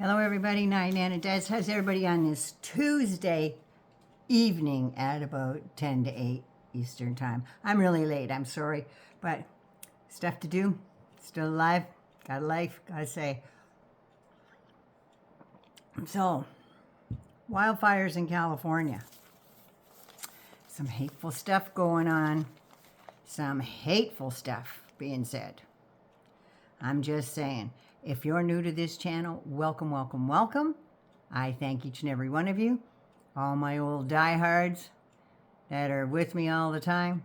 Hello, everybody. Nana Des. How's everybody on this Tuesday evening at about 10 to 8 Eastern Time? I'm really late. I'm sorry. But stuff to do. Still alive. Got a life. Gotta say. So, wildfires in California. Some hateful stuff going on. Some hateful stuff being said. I'm just saying. If you're new to this channel, welcome, welcome, welcome. I thank each and every one of you. All my old diehards that are with me all the time.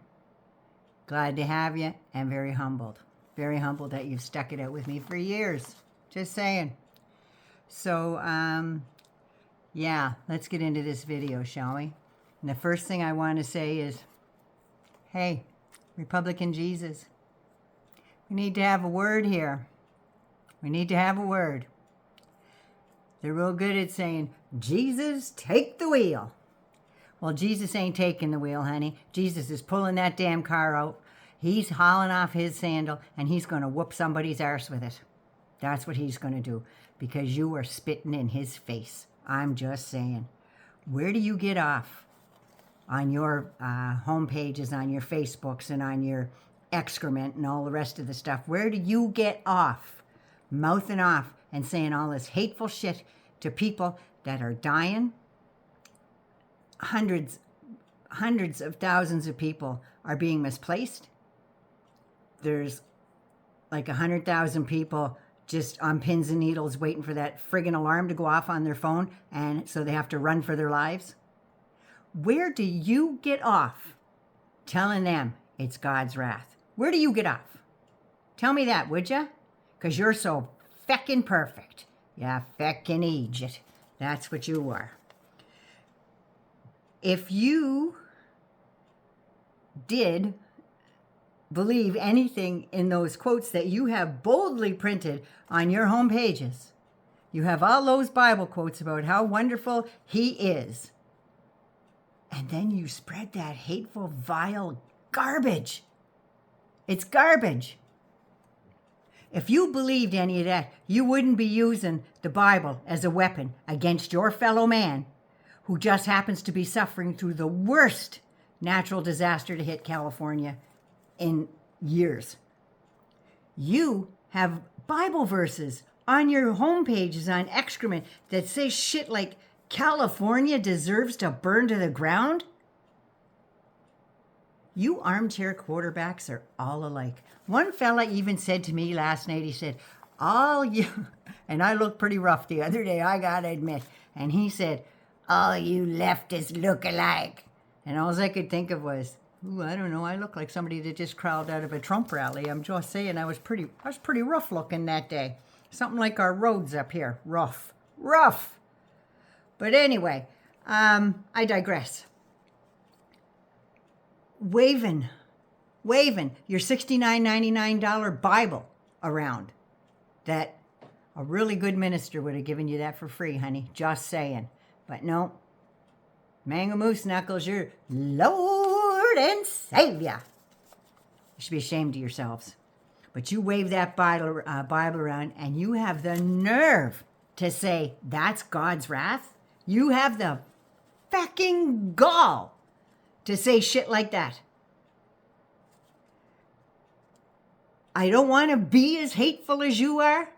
Glad to have you and very humbled. Very humbled that you've stuck it out with me for years. Just saying. So, yeah, let's get into this video, shall we? And the first thing I want to say is, hey, Republican Jesus, we need to have a word here. We need to have a word. They're real good at saying, Jesus, take the wheel. Well, Jesus ain't taking the wheel, honey. Jesus is pulling that damn car out. He's hauling off his sandal, and he's going to whoop somebody's arse with it. That's what he's going to do, because you are spitting in his face. I'm just saying. Where do you get off on your home pages, on your Facebooks, and on your excrement and all the rest of the stuff? Where do you get off? Mouthing off and saying all this hateful shit to people that are dying. Hundreds of thousands of people are being misplaced. There's like 100,000 people just on pins and needles waiting for that friggin' alarm to go off on their phone, and so they have to run for their lives. Where do you get off telling them it's God's wrath? Where do you get off? Tell me that, would ya? Because you're so feckin' perfect. Yeah, feckin' Egypt. That's what you are. If you did believe anything in those quotes that you have boldly printed on your home pages, you have all those Bible quotes about how wonderful he is, and then you spread that hateful, vile garbage. It's garbage. If you believed any of that, you wouldn't be using the Bible as a weapon against your fellow man who just happens to be suffering through the worst natural disaster to hit California in years. You have Bible verses on your home pages on excrement that say shit like California deserves to burn to the ground. You armchair quarterbacks are all alike. One fella even said to me last night, he said, all you, and I looked pretty rough the other day, I gotta admit, and he said, all you leftists look alike. And all I could think of was, ooh, I don't know, I look like somebody that just crawled out of a Trump rally. I'm just saying, I was pretty rough looking that day. Something like our roads up here, rough. But anyway, I digress. Waving your $69.99 Bible around that a really good minister would have given you that for free, honey. Just saying. But no, Mango Moose Knuckles, your Lord and Savior. You should be ashamed of yourselves. But you wave that Bible around, and you have the nerve to say that's God's wrath. You have the fucking gall to say shit like that. I don't want to be as hateful as you are,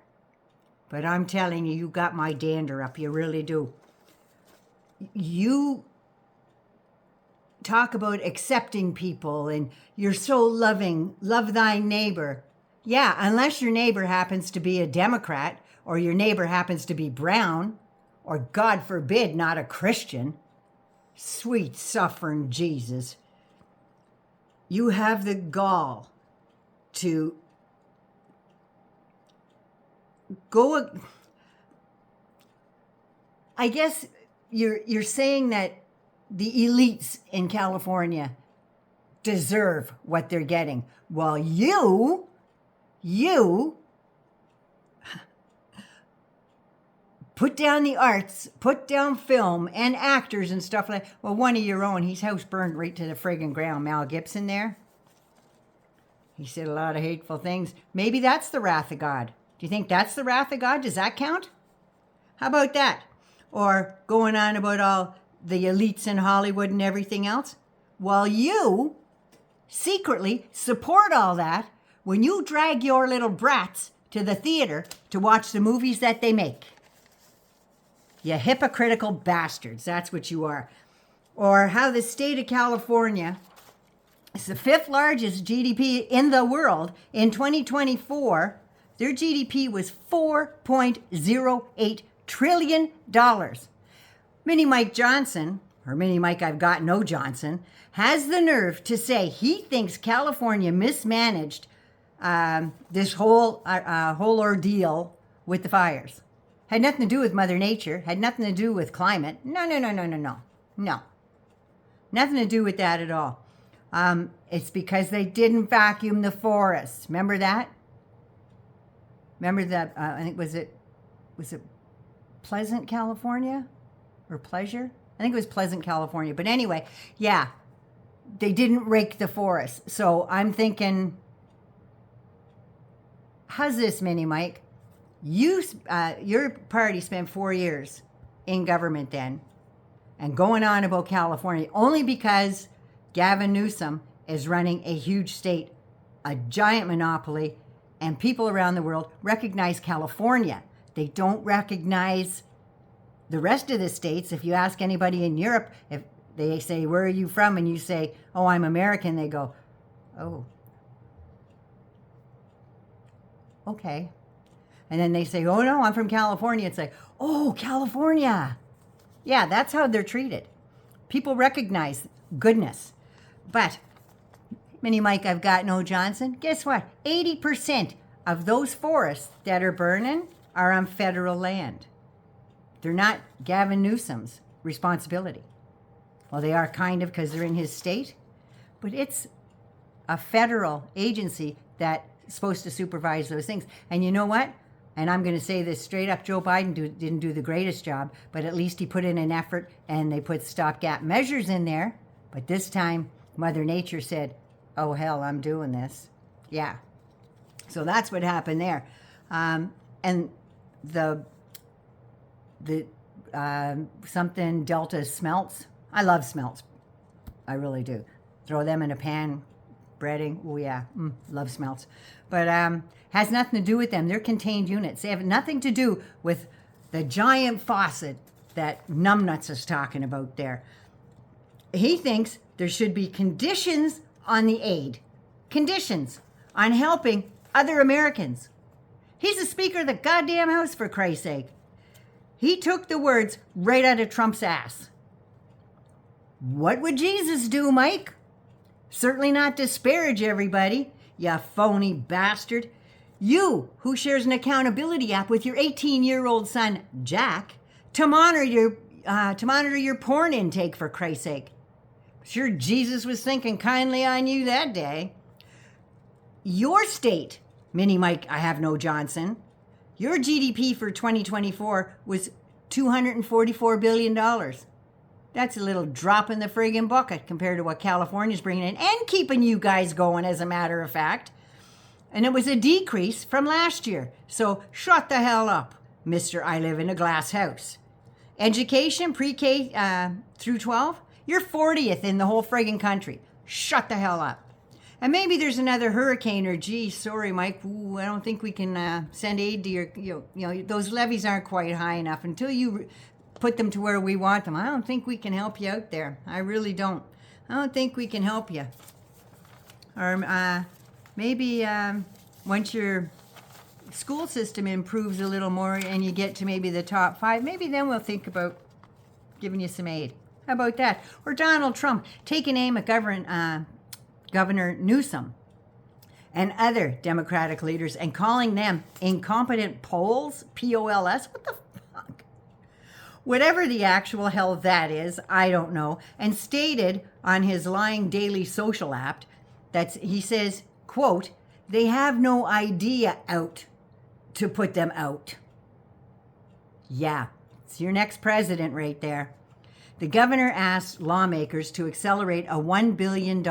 but I'm telling you, you got my dander up. You really do. You talk about accepting people and you're so loving, love thy neighbor. Yeah, unless your neighbor happens to be a Democrat or your neighbor happens to be brown or, God forbid, not a Christian. Sweet suffering Jesus. You have the gall to go. I guess you're saying that the elites in California deserve what they're getting. Well, you put down the arts, put down film and actors and stuff like that. Well, one of your own, he's house burned right to the friggin' ground. Mel Gibson there. He said a lot of hateful things. Maybe that's the wrath of God. Do you think that's the wrath of God? Does that count? How about that? Or going on about all the elites in Hollywood and everything else, while you secretly support all that when you drag your little brats to the theater to watch the movies that they make. You hypocritical bastards, that's what you are. Or how the state of California is the 5th largest GDP in the world. In 2024, their GDP was $4.08 trillion. Mini Mike Johnson, or Mini Mike I've got no Johnson, has the nerve to say he thinks California mismanaged this whole ordeal with the fires. Had nothing to do with Mother Nature, had nothing to do with climate. No. Nothing to do with that at all. It's because they didn't vacuum the forests. Remember that? Remember that, I think, was it Pleasant, California? Or Pleasure? I think it was Pleasant, California. But anyway, yeah, they didn't rake the forest. So I'm thinking, how's this, Mini Mike? Your party spent 4 years in government then and going on about California only because Gavin Newsom is running a huge state, a giant monopoly, and people around the world recognize California. They don't recognize the rest of the states. If you ask anybody in Europe, if they say, where are you from? And you say, oh, I'm American, they go, oh, okay. And then they say, oh, no, I'm from California. It's like, oh, California. Yeah, that's how they're treated. People recognize goodness. But, Mini Mike, I've got no Johnson. Guess what? 80% of those forests that are burning are on federal land. They're not Gavin Newsom's responsibility. Well, they are kind of because they're in his state, but it's a federal agency that's supposed to supervise those things. And you know what? And I'm going to say this straight up, Joe Biden didn't do the greatest job, but at least he put in an effort and they put stopgap measures in there. But this time, Mother Nature said, oh, hell, I'm doing this. Yeah. So that's what happened there. And the something Delta smelts. I love smelts. I really do. Throw them in a pan, breading. Oh, yeah. Love smelts. But has nothing to do with them. They're contained units. They have nothing to do with the giant faucet that Numbnuts is talking about there. He thinks there should be conditions on the aid. Conditions on helping other Americans. He's the Speaker of the goddamn House, for Christ's sake. He took the words right out of Trump's ass. What would Jesus do, Mike? Certainly not disparage everybody, you phony bastard. You, who shares an accountability app with your 18-year-old son, Jack, to monitor your porn intake, for Christ's sake. Sure, Jesus was thinking kindly on you that day. Your state, Mini Mike, I have no Johnson, your GDP for 2024 was $244 billion. That's a little drop in the friggin' bucket compared to what California's bringing in and keeping you guys going, as a matter of fact. And it was a decrease from last year. So shut the hell up, Mr. I live in a glass house. Education, pre-K through 12, you're 40th in the whole friggin' country. Shut the hell up. And maybe there's another hurricane or, gee, sorry, Mike, ooh, I don't think we can send aid to your, you know, those levees aren't quite high enough. Until you put them to where we want them, I don't think we can help you out there. I really don't. I don't think we can help you. Or maybe once your school system improves a little more and you get to maybe the top 5, maybe then we'll think about giving you some aid. How about that? Or Donald Trump taking aim at Governor Newsom and other Democratic leaders and calling them incompetent Poles, P-O-L-S. What the fuck? Whatever the actual hell that is, I don't know. And stated on his lying daily social app that he says, quote, they have no idea out to put them out. Yeah, it's your next president right there. The governor asked lawmakers to accelerate a $1 billion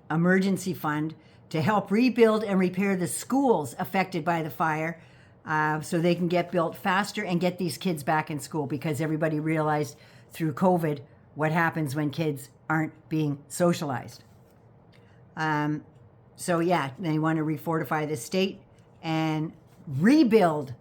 emergency fund to help rebuild and repair the schools affected by the fire so they can get built faster and get these kids back in school, because everybody realized through COVID what happens when kids aren't being socialized. So yeah, they want to refortify the state and rebuild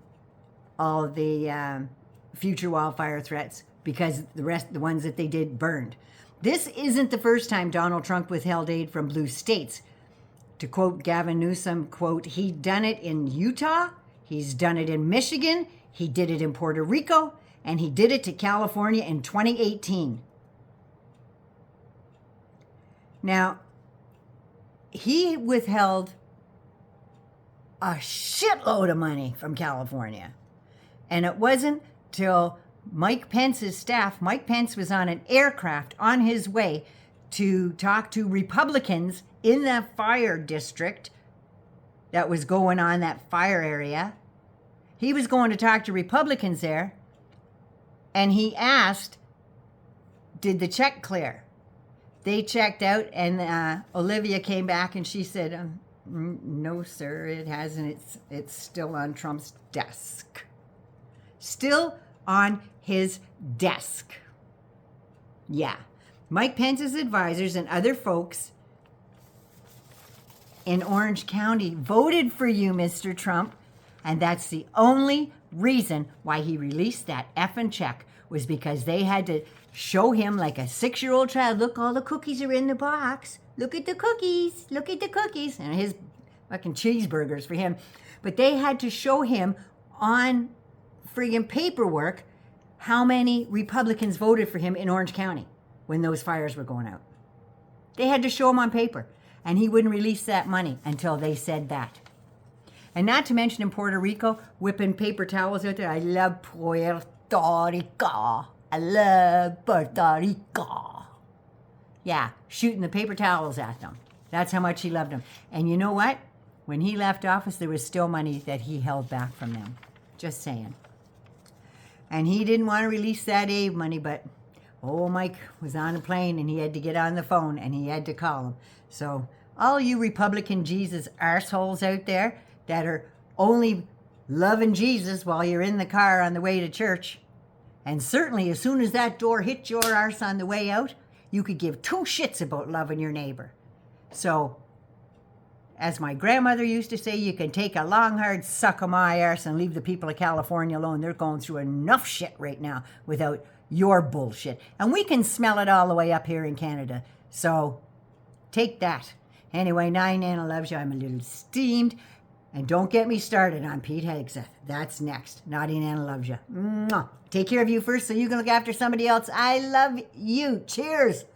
all of the future wildfire threats, because the ones that they did burned. This isn't the first time Donald Trump withheld aid from blue states. To quote Gavin Newsom, quote, "He done it in Utah, he's done it in Michigan, he did it in Puerto Rico, and he did it to California in 2018. Now, he withheld a shitload of money from California. And it wasn't till Mike Pence's staff, Mike Pence was on an aircraft on his way to talk to Republicans in that fire district that was going on, that fire area. He was going to talk to Republicans there, and he asked, did the check clear? They checked out, and Olivia came back and she said, no, sir, it hasn't. It's still on Trump's desk. Still on his desk. Yeah. Mike Pence's advisors and other folks in Orange County voted for you, Mr. Trump, and that's the only reason why he released that effing check, was because they had to show him like a 6-year-old child, look, all the cookies are in the box. Look at the cookies. Look at the cookies. And his fucking cheeseburgers for him. But they had to show him on friggin' paperwork how many Republicans voted for him in Orange County when those fires were going out. They had to show him on paper. And he wouldn't release that money until they said that. And not to mention in Puerto Rico, whipping paper towels out there. I love Puerto Rico. I love Puerto Rico. Yeah, shooting the paper towels at them. That's how much he loved them. And you know what? When he left office, there was still money that he held back from them. Just saying. And he didn't want to release that aid money, but Mike was on a plane and he had to get on the phone and he had to call him. So all you Republican Jesus arseholes out there that are only loving Jesus while you're in the car on the way to church, and certainly as soon as that door hits your arse on the way out, you could give 2 shits about loving your neighbor. So, as my grandmother used to say, you can take a long, hard suck of my arse and leave the people of California alone. They're going through enough shit right now without your bullshit. And we can smell it all the way up here in Canada. So, take that. Anyway, Nana loves you. I'm a little steamed. And don't get me started on Pete Hegseth. That's next. Naughty Nana loves you. Mwah. Take care of you first so you can look after somebody else. I love you. Cheers.